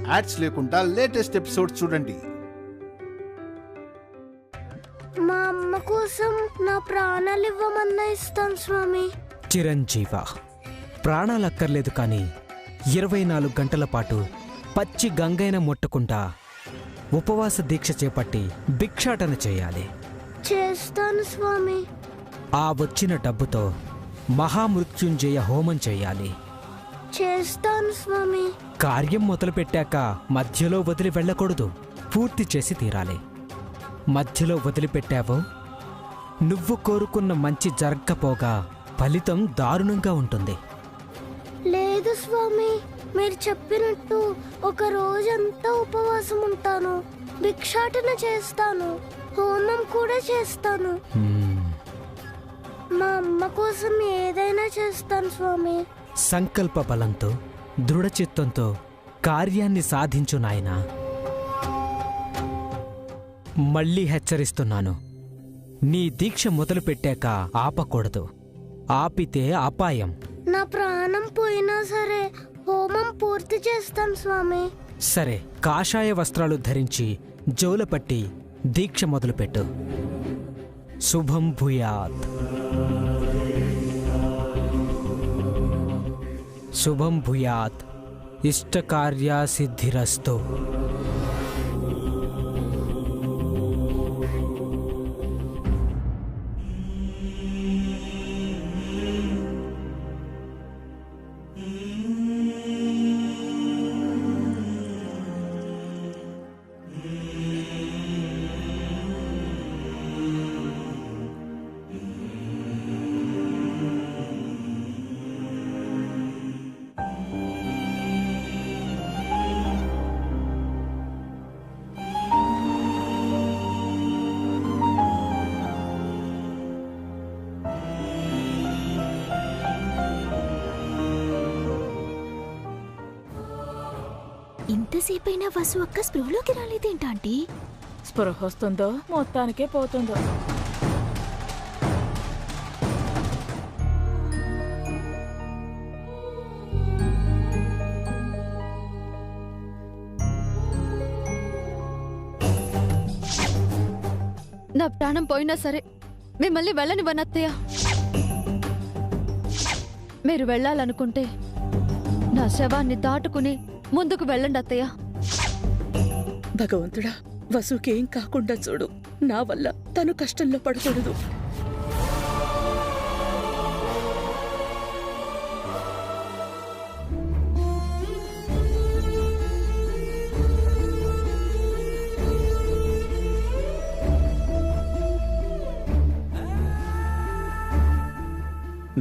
Ads లేకుండా latest episode చూడండి. మా అమ్మ కోసం నా ప్రాణాలు ఇవ్వమన్నా ఇస్తాను స్వామి. చిరంజీవ, ప్రాణాలక్కర్లేదు కానీ 24 గంటల పాటు పచ్చి గంగైన ముట్టకుండా ఉపవాస దీక్ష చేపట్టి భిక్షాటన చేయాలి. చేస్తాను స్వామి. ఆ వచ్చిన డబ్బుతో మహామృత్యుంజయ హోమం చేయాలి. చేస్తాను స్వామి. కార్యం మొదలుపెట్టాక మధ్యలో వదిలి వెళ్ళకూడదు, పూర్తి చేసి తీరాలి. మధ్యలో వదిలిపెట్టావో నువ్వు కోరుకున్న మంచి జరగకపోగా ఫలితం దారుణంగా ఉంటుంది. లేదు స్వామి, మీరు చెప్పినట్టు ఒక రోజంతా ఉపవాసం ఉంటాను, భిక్షాటన చేస్తాను, హోమం కూడా చేస్తాను. మా అమ్మ కోసం ఏదైనా చేస్తాను స్వామి. సంకల్ప బలంతో దృఢచిత్తంతో కార్యాన్ని సాధించు నాయనా. మళ్ళీ హెచ్చరిస్తున్నాను, నీ దీక్ష మొదలుపెట్టాక ఆపకూడదు. ఆపితే అపాయం. నా ప్రాణం పోయినా సరే హోమం పూర్తి చేస్తాను స్వామి. సరే, కాషాయ వస్త్రాలు ధరించి జోలపట్టి దీక్ష మొదలుపెట్టు. శుభం భూయాత్. శుభం భూయాత్. ఇష్టకార్య సిద్ధిరస్తు. ఇంతసేపైనా వసు అక్క స్పృహలోకి రాలేదేంటాంటీ? స్పృహ వస్తుందో మొత్తానికే పోతుందో. నా ప్రాణం పోయినా సరే మిమ్మల్ని వెళ్ళనివ్వను అత్తయ్య. మీరు వెళ్ళాలనుకుంటే నా శవాన్ని దాటుకుని ముందుకు వెళ్ళండి అత్తయ్య. భగవంతుడా, వసుకేం కాకుండా చూడు. నా వల్ల తను కష్టంలో పడకూడదు.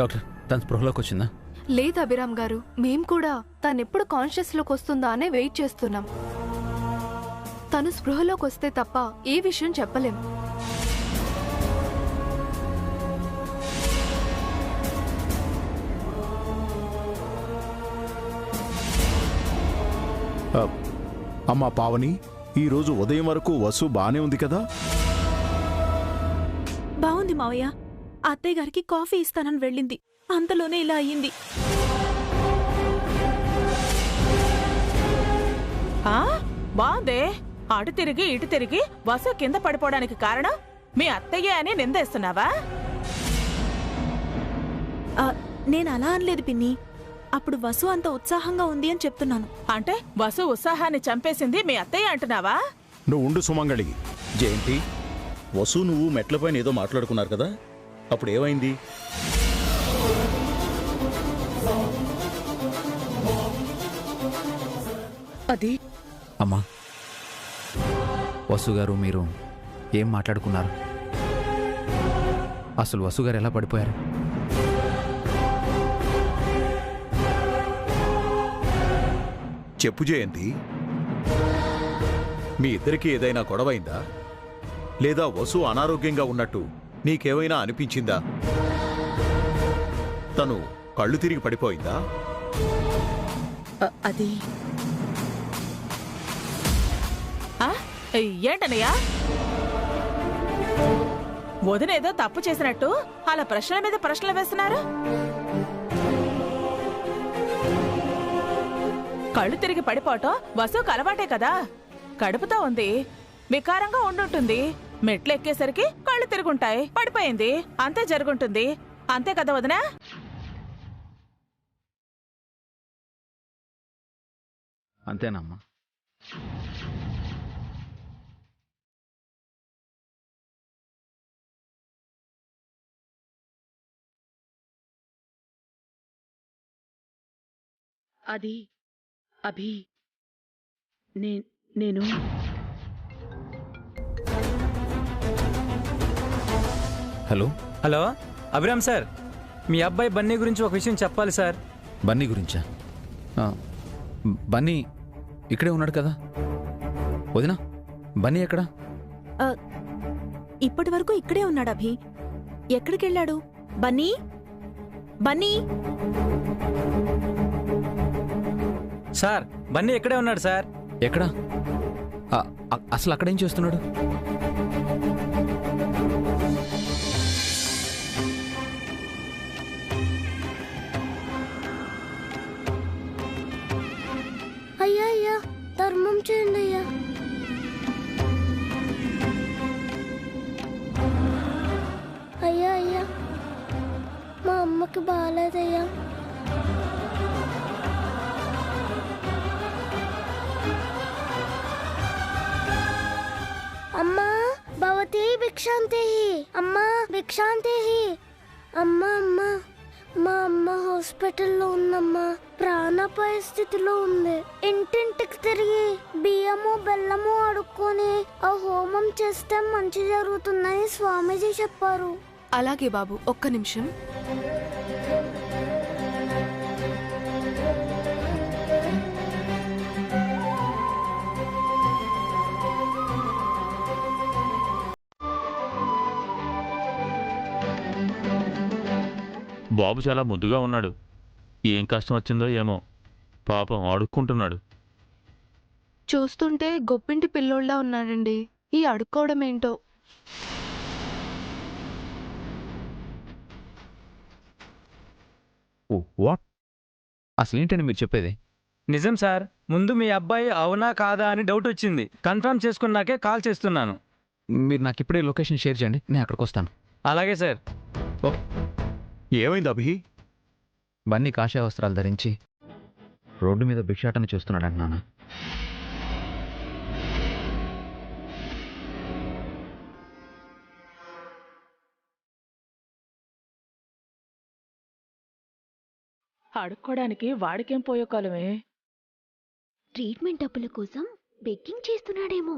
డాక్టర్, తన స్పృహలోకి వచ్చిందా? లేదు అభిరామ్ గారు, మేం కూడా తనెప్పుడు కాన్షియస్లోకి వస్తుందా అనే వెయిట్ చేస్తున్నాం. తను స్పృహలోకి వస్తే తప్ప ఏ విషయం చెప్పలేం. అమ్మా పావని, ఈరోజు ఉదయం వరకు వసు బానే ఉంది కదా? బాగుంది మావయ్య. అత్తయ్య గారికి కాఫీ ఇస్తానని వెళ్ళింది, అంతలోనే ఇలా అయ్యింది. బాగుందే. అటు తిరిగి ఇటు తిరిగి వసు కింద పడిపోవడానికి కారణం మీ అత్తయ్య అని నిందేస్తున్నావా? నేను అలా అనలేదు పిన్ని. అప్పుడు వసు అంత ఉత్సాహంగా ఉంది అని చెప్తున్నాను. అంటే వసు ఉత్సాహాన్ని చంపేసింది మీ అత్తయ్య అంటున్నావా? నువ్వు ఉండు సుమంగళి. జయంతి, వసు నువ్వు మెట్లపైన ఏదో మాట్లాడుకున్నారు కదా, అప్పుడు ఏమైంది? అది అమ్మా, వసుగారు మీరు ఏం మాట్లాడుకున్నారు? అసలు వసుగారు ఎలా పడిపోయారు? చెప్పు జయంతి, మీ ఇద్దరికి ఏదైనా గొడవైందా? లేదా వసు అనారోగ్యంగా ఉన్నట్టు నీకేమైనా అనిపించిందా? తను కళ్ళు తిరిగి పడిపోయిందా? అది ఏంటనయ్యా, వదినేదో తప్పు చేసినట్టు అలా ప్రశ్నల మీద ప్రశ్నలు వేస్తున్నారు? కళ్ళు తిరిగి పడిపోవటం వసుకు అలవాటే కదా. కడుపుతో ఉంది, వికారంగా ఉండుంటుంది. మెట్లు ఎక్కేసరికి కళ్ళు తిరుగుంటాయి, పడిపోయింది. అంతే జరుగుంటుంది. అంతే కదా వదినా? అంతేనమ్మా. అది అభి నేను హలో హలో అభిరామ్ సార్, మీ అబ్బాయి బన్నీ గురించి ఒక విషయం చెప్పాలి సార్. బన్నీ గురించా? ఆ, బన్నీ ఇక్కడే ఉన్నాడు కదా. వదినా, బన్నీ ఎక్కడా? ఇప్పటి వరకు ఇక్కడే ఉన్నాడు అభి. ఎక్కడికి వెళ్ళాడు? బన్నీ బన్నీ సార్, బన్నీ ఎక్కడే ఉన్నాడు సార్. ఎక్కడా? అసలు అక్కడేం చేస్తున్నాడు? అయ్యా అయ్యా, ధర్మం చేయండి అయ్యా. అయ్యా అయ్యా, మా అమ్మకి బాగాలేదయ్యా. అమ్మా భవతి భిక్షాంతి. అమ్మా భిక్షాంతి. అమ్మా అమ్మా, మా అమ్మ హాస్పిటల్లో ఉందమ్మా. ప్రాణాపాయ స్థితిలో ఉంది. ఇంటింటికి తిరిగి బియ్యము బెల్లము అడుక్కొని ఆ హోమం చేస్తే మంచి జరుగుతుందని స్వామీజీ చెప్పారు. అలాగే బాబు, ఒక్క నిమిషం. బాబు చాలా ముద్దుగా ఉన్నాడు. ఏం కష్టం వచ్చిందో ఏమో, పాపం అడుక్కుంటున్నాడు. చూస్తుంటే గొప్పింటి పిల్లోళ్ళ ఉన్నాడండి. ఈ అడుక్కోవడం ఏంటో. వాట్? అసలేంటండి మీరు చెప్పేది? నిజం సార్, ముందు మీ అబ్బాయి అవునా కాదా అని డౌట్ వచ్చింది. కన్ఫర్మ్ చేసుకున్నాకే కాల్ చేస్తున్నాను. మీరు నాకు ఇప్పుడే లొకేషన్ షేర్ చేయండి, నేను అక్కడికి వస్తాను. అలాగే సార్. ఏమైంది అభి? బన్నీ కాషాయ వస్త్రాలు ధరించి రోడ్డు మీద భిక్షాటన చేస్తున్నాడంట నాన్న. అడుక్కోడానికి వాడికేం పోయే కాలమే. ట్రీట్మెంట్ డబ్బుల కోసం బెగ్గింగ్ చేస్తున్నాడేమో.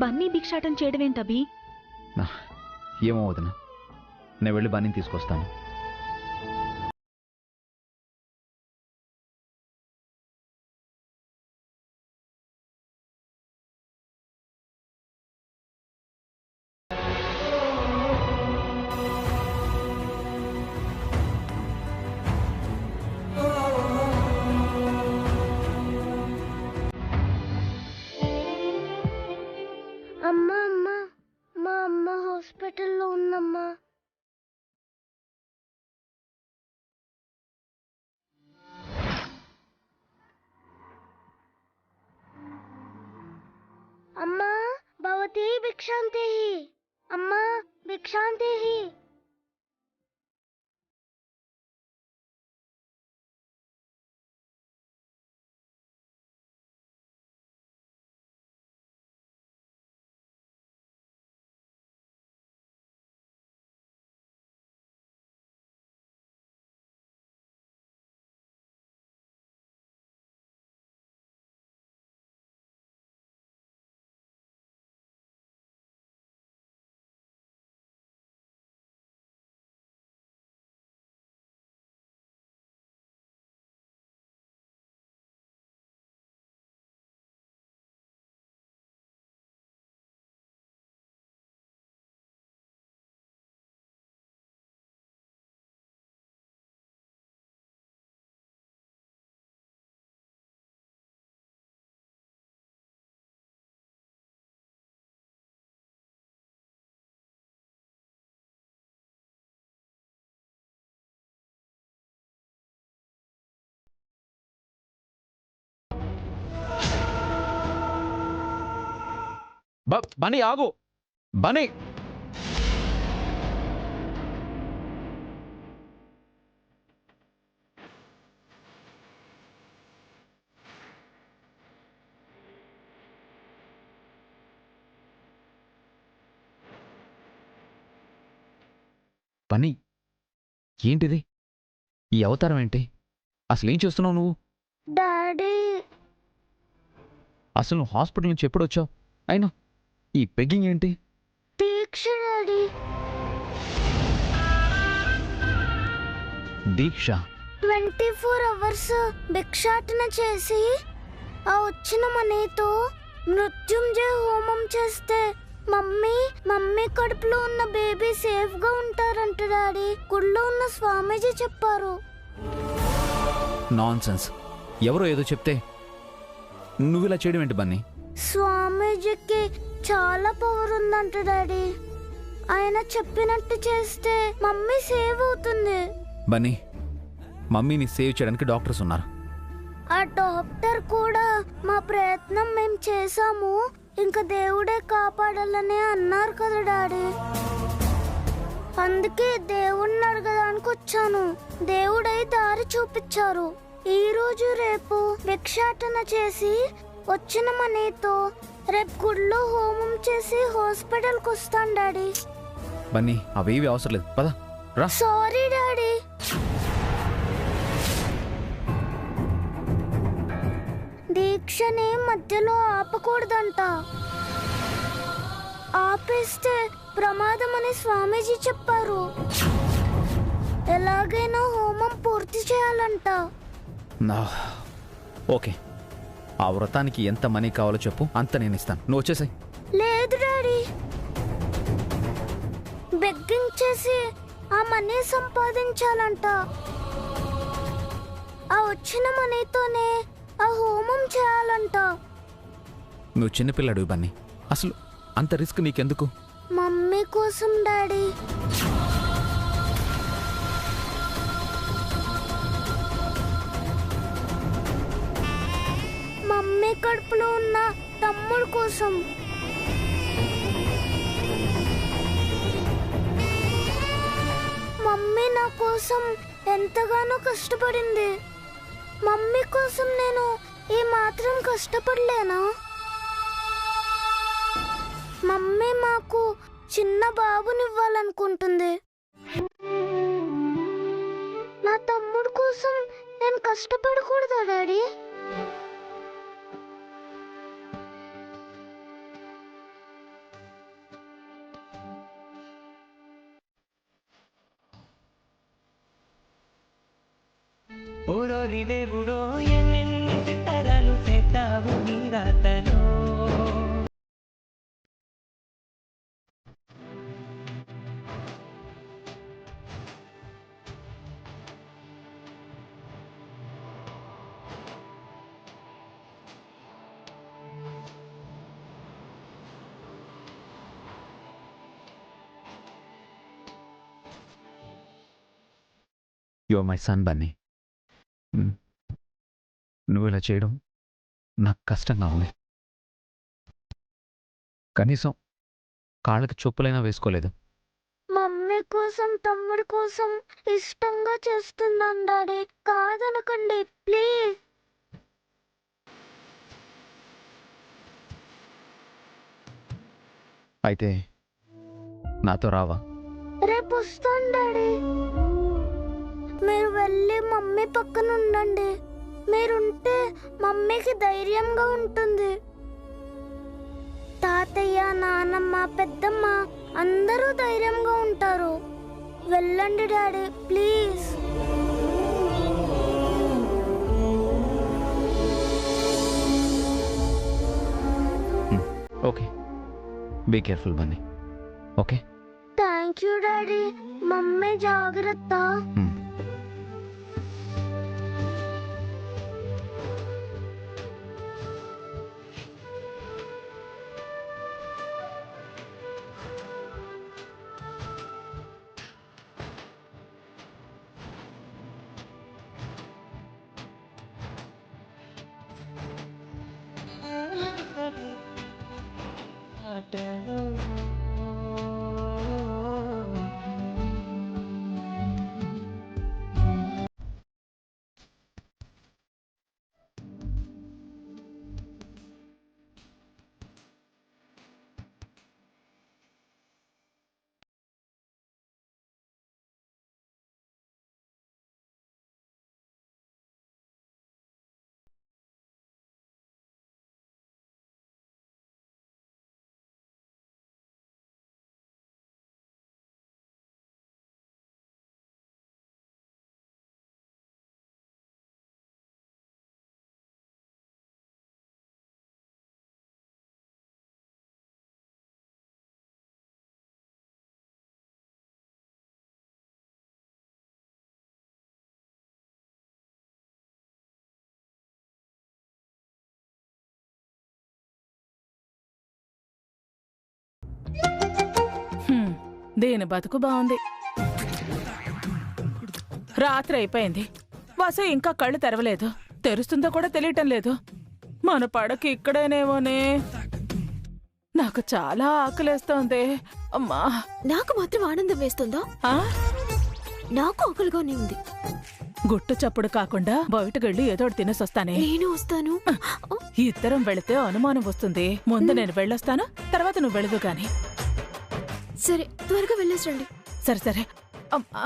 బన్నీ భిక్షాటం చేయడం ఏంటభి? ఏమో వదినా, నేను వెళ్ళి బన్నీని తీసుకొస్తాను. అమ్మా అమ్మా, మా అమ్మ హాస్పిటల్లో ఉందమ్మా. అమ్మా భవతి భిక్షాంతి. అమ్మా భిక్షాంతి. బన్నీ ఆగు, బన్నీ. బన్నీ, ఏంటిది? ఈ అవతారం ఏంటి? అసలు ఏం చేస్తున్నావు నువ్వు? డాడీ అసలు నువ్వు హాస్పిటల్ నుంచి ఎప్పుడు వచ్చావు? అయినా ఈ పెగ్గింగ్ ఏంటి? దీక్ష డాడీ. దీక్ష? 24 అవర్స్ భిక్షాటన చేసి ఆ వచ్చిన మనీతో మృత్యుంజయ హోమం చేస్తే మమ్మీ కడుపులో ఉన్న బేబీ సేఫ్ గా ఉంటారంట డాడీ. గుళ్ళో ఉన్న స్వామీజీ చెప్పారు. నాన్సెన్స్. ఎవరో ఏదో చెప్తే నువ్వు ఇలా చేయడం ఏంటి బన్నీ? స్వామీజీకి చాలా పవర్ ఉందంట డాడీ. ఆయన చెప్పినట్టు చేస్తే మమ్మీ సేవ్ అవుతుంది. బన్నీ, మమ్మీని సేవ్ చేయడానికి డాక్టర్స్ ఉన్నారు. ఆ డాక్టర్ కూడా మా ప్రయత్నం మేము చేసాము, ఇంకా దేవుడే కాపాడాలని అన్నారు కదా డాడీ. అందుకే దేవుడిని అడగడానికి వచ్చాను. దేవుడై దారి చూపించారు. ఈ రోజు రేపు భిక్షాటన చేసి వచ్చిన మనీతో రేపు గుడిలో హోమం చేసి హాస్పిటల్కి వస్తాను డాడీ. బన్నీ, అవేవి అవసరం లేదు, పద రా. Sorry daddy. దీక్షని మధ్యలో ఆపకూడదంట. ఆపేస్తే ప్రమాదం అని స్వామీజీ చెప్పారు. ఎలాగైనా హోమం పూర్తి చేయాలంట. ఓకే, ఆ వ్రతానికి ఎంత మనీ కావాలో చెప్పు, అంత నేను ఇస్తాను. నువ్వు వచ్చేసాయి. లేదు డాడీ, బెగ్గింగ్ చేసి ఆ మనీ సంపాదించాలంట. ఆ వచ్చిన మనీతోనే ఆ హోమం చేయాలంట. నువ్వు చిన్నపిల్లాడు బన్నీ, అసలు అంత రిస్క్ నీకెందుకు? మమ్మీ కోసం డాడీ. మమ్మీ కడుపులో ఉన్న తమ్ముడు కోసం. మమ్మీ నా కోసం ఎంతగానో కష్టపడింది. మమ్మీ కోసం నేను ఈ మాత్రం కష్టపడలేనా? మమ్మీ మాకు చిన్న బాబునివ్వాలనుకుంటుంది. నా తమ్ముడు కోసం నేను కష్టపడకూడదా డాడీ? ఊరోరి దేవుడో ఎన్నెన్ని తరాలు పెట్టావు నీ రాతలో. You are my son Bunny. నువ్వు ఇలా చేయడం నాకు కష్టంగా ఉంది. కనీసం కాళ్ళకి చొప్పులైనా వేసుకోలేదు. మమ్మీ కోసం తమ్ముడి కోసం ఇష్టంగా చేస్తున్నాను డాడీ, కాదనకండి ప్లీజ్. అయితే నాతో రావా? రేపు వస్తాను డాడీ. మీరు వెళ్ళి మమ్మీ పక్కన ఉండండి. మీరుంటే మమ్మీకి ధైర్యంగా ఉంటుంది. తాతయ్య, నానమ్మ, పెద్దమ్మ అందరూ ధైర్యంగా ఉంటారు. వెళ్ళండి daddy please. Okay, be careful Bunny. Okay, thank you daddy. Mummy జాగ్రత్త. మాటలు దీని బతుకు బాగుంది. రాత్రి అయిపోయింది. వసు ఇంకా కళ్ళు తెరవలేదు. తెరుస్తుందో కూడా తెలియటం లేదు. మన పడక ఇక్కడేనేమోనే. నాకు చాలా ఆకలేస్తోంది. అమ్మా, నాకు మాత్రం ఆనందం వేస్తుందా? నాకు ఆకలిగానే ఉంది. గుట్టు చప్పుడు కాకుండా బయటకెళ్ళి ఏదో తినేసొస్తానే. నేను వస్తాను. ఇద్దరం వెళితే అనుమానం వస్తుంది. ముందు నేను వెళ్ళొస్తాను, తర్వాత నువ్వు వెళదు గాని. సరే, త్వరగా వెళ్ళేసండి. సరే సరే. అమ్మా,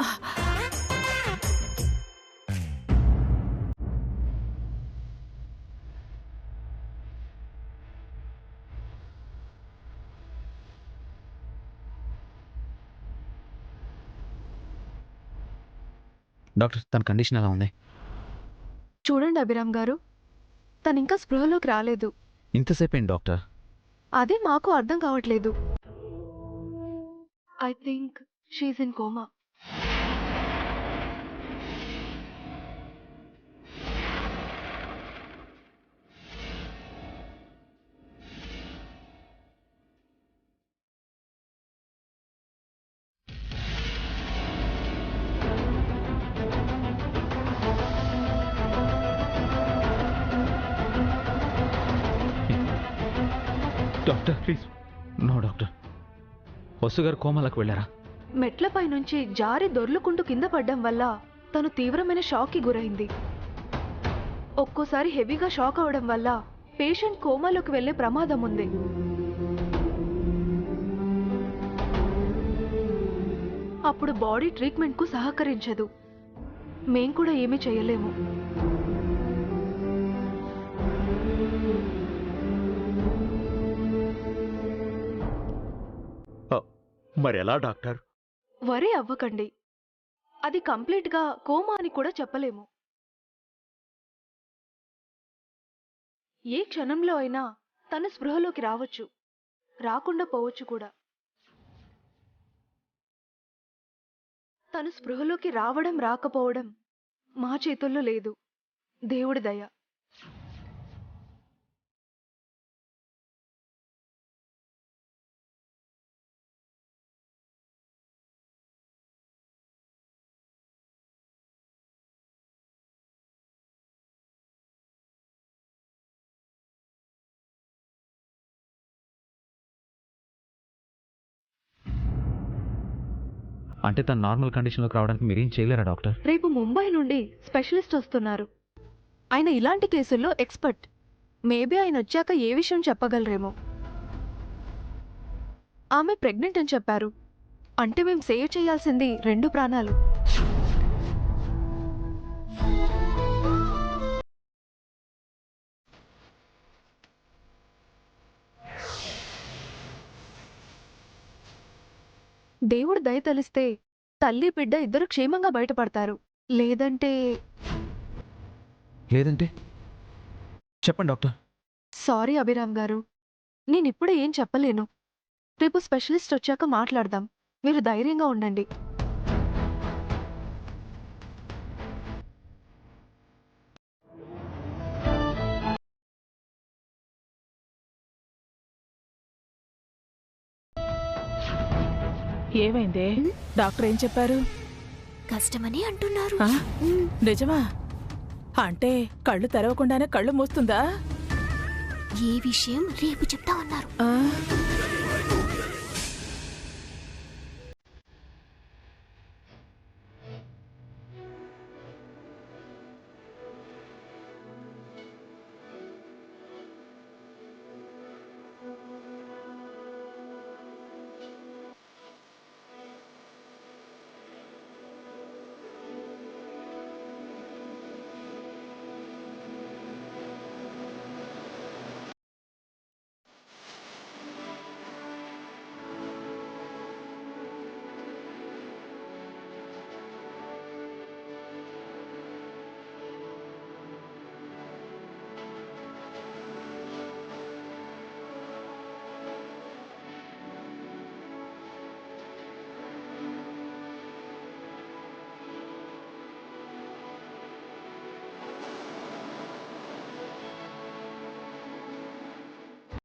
డాక్టర్ తన కండిషన్ ఎలా ఉంది? చూడండి అభిరామ్ గారు, తను ఇంకా స్పృహలోకి రాలేదు. ఇంతసేపు ఏంటి డాక్టర్? అదే మాకు అర్థం కావట్లేదు. I think she in coma. Doctor please. No doctor, Vasu గారు కోమాలకు వెళ్ళారా? మెట్లపై నుంచి జారి దొర్లుకుంటూ కింద పడ్డం వల్ల తను తీవ్రమైన షాక్కి గురైంది. ఒక్కోసారి హెవీగా షాక్ అవడం వల్ల పేషెంట్ కోమాలోకి వెళ్లే ప్రమాదం ఉంది. అప్పుడు బాడీ ట్రీట్మెంట్కు సహకరించదు. మేం కూడా ఏమీ చేయలేము. మరి ఎలా డాక్టర్? వరీ అవ్వకండి. అది కంప్లీట్గా కోమా అని కూడా చెప్పలేము. ఏ క్షణంలో అయినా తను స్పృహలోకి రావచ్చు, రాకుండా పోవచ్చు కూడా. తను స్పృహలోకి రావడం రాకపోవడం మా చేతుల్లో లేదు, దేవుడి దయ. అంటే తన నార్మల్ కండిషన్లోకి రావడానికి మీరేం చేయలేరా డాక్టర్? రేపు ముంబై నుండి స్పెషలిస్ట్ వస్తున్నారు. ఆయన ఇలాంటి కేసుల్లో ఎక్స్పర్ట్. మేబీ ఆయన వచ్చాక ఏ విషయం చెప్పగలరేమో. ఆమె ప్రెగ్నెంట్ అని చెప్పారు. అంటే మేము సేవ్ చేయాల్సింది 2 ప్రాణాలు. దేవుడు దయ తలిస్తే తల్లి బిడ్డ ఇద్దరు క్షేమంగా బయటపడతారు. లేదంటే చెప్పండి డాక్టర్. సారీ అభిరామ్ గారు, నేనిప్పుడే ఏం చెప్పలేను. రేపు స్పెషలిస్ట్ వచ్చాక మాట్లాడదాం. మీరు ధైర్యంగా ఉండండి. ఏమైందే? డాక్టర్ ఏం చెప్పారు? కష్టమని అంటున్నారు. నిజమా? అంటే కళ్ళు తెరవకుండానే కళ్ళు మూస్తుందా? ఏ విషయం రేపు చెప్తా ఉన్నారు.